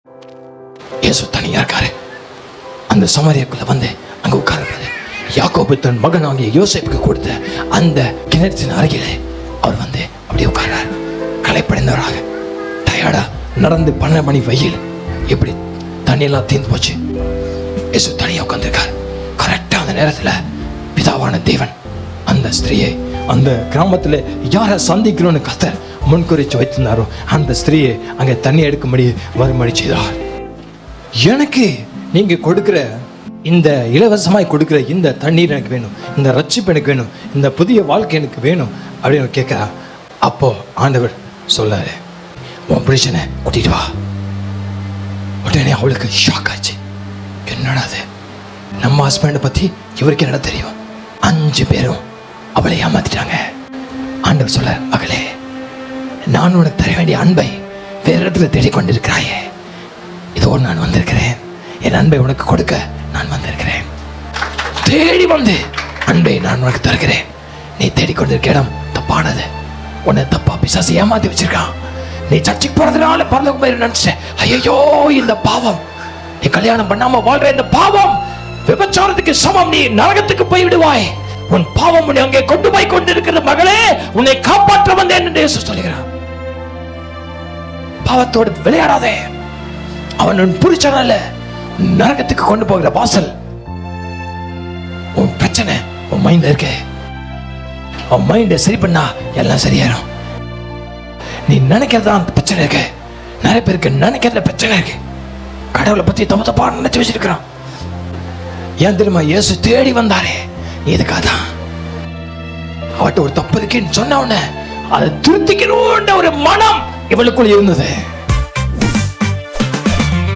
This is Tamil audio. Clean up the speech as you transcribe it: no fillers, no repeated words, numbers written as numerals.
இயேசு தனியா இருக்காரு. அந்த சமாரியாக்குள்ள வந்து அங்க உட்கார்றாரு. யாக்கோபு தன் மகனாகிய யோசேப்புக்கு கொடுத்த அந்த கிணற்றின் அருகிலே அவர் வந்து அப்படியே உட்கார்றாரு. களைப்படைந்தவராக, டயர்டா நடந்து 12 மணி வெயில், எப்படி தண்ணியெல்லாம் தீர்ந்து போச்சு. இயேசு தனியா உட்கார்ந்திருக்காரு. கரெக்டா அந்த நேரத்துல பிதாவான தேவன் அந்த ஸ்திரீயை, அந்த கிராமத்துல யாரை சந்திக்கணும்னு கர்த்தர் முன்குறிச்சு வைத்திருந்தாரோ அந்த ஸ்திரீயை அங்க தண்ணி எடுக்கும்படி வரும்படி செய்தார். எனக்கு நீங்க கொடுக்கிற இந்த இலவசமாய் கொடுக்கிற இந்த தண்ணீர் எனக்கு வேணும், இந்த ரட்சிப்பு எனக்கு வேணும், இந்த புதிய வாழ்க்கை எனக்கு வேணும் அப்படின்னு கேட்கிறா. அப்போ ஆண்டவர் சொல்லாரு, உன் புருஷனை கூட்டிட்டு வா. உடனே அவளுக்கு ஷாக் ஆச்சு. என்னடா அது, நம்ம ஹஸ்பண்டை பத்தி இவருக்கு என்ன தெரியும்? 5 பேரும் அவளை ஏமாத்திட்டாங்க. ஆண்டவர் சொல்ல, மகளே, நான் உனக்கு தர வேண்டிய அன்பை வேற இடத்துல தேடிக்கொண்டிருக்கிறாயே, இதோடு நான் வந்திருக்கிறேன். என் அன்பை உனக்கு கொடுக்க நான் வந்திருக்கிறேன். தேடி வந்து அன்பை நான் உனக்கு தருகிறேன். நீ தேடிக்கொண்டிருக்க இடம் தப்பானது. உன்னை தப்பா பிசாசு ஏமாத்தி வச்சிருக்கான். நீ சர்ச்சுக்கு போறதுனால பரலோகம் போய் நினைச்ச, ஐயோ இந்த பாவம், நீ கல்யாணம் பண்ணாம வாழ்ற இந்த பாவம் விபச்சாரத்துக்கு சமம், நீ நரகத்துக்கு போய் விடுவாய். உன் பாவம் உன்னை அங்கே கொண்டு போய் கொண்டிருக்கிற மகளே, உன்னை காப்பாற்ற வந்தேன் என்று இயேசு சொல்கிறார். பாவத்தோடு விளையாடாதே. அவன் உன் புரிச்சன அல்ல, நரகத்துக்கு கொண்டு போகிற வாசல். உன் பிரச்சனை உன் மைண்ட்ல இருக்கு. உன் மைண்டை சரி பண்ணா எல்லாம் சரியாயிரும். நீ நினைக்கிறதா அந்த பிரச்சனை இருக்கு. நிறைய பேருக்கு நினைக்கிறதுல பிரச்சனை இருக்கு. கடவுளை பத்தி தப்பா நினைச்சு வச்சிருக்கிறான். ஏன் தெரியுமா? இயேசு தேடி வந்தாரே இதுக்காதான். அவட்ட ஒரு தப்பு இருக்குன்னு சொன்ன உடனே அதை திருத்திக்கணும்ன்ற ஒரு மனம் இவளுக்குள் இருந்தது.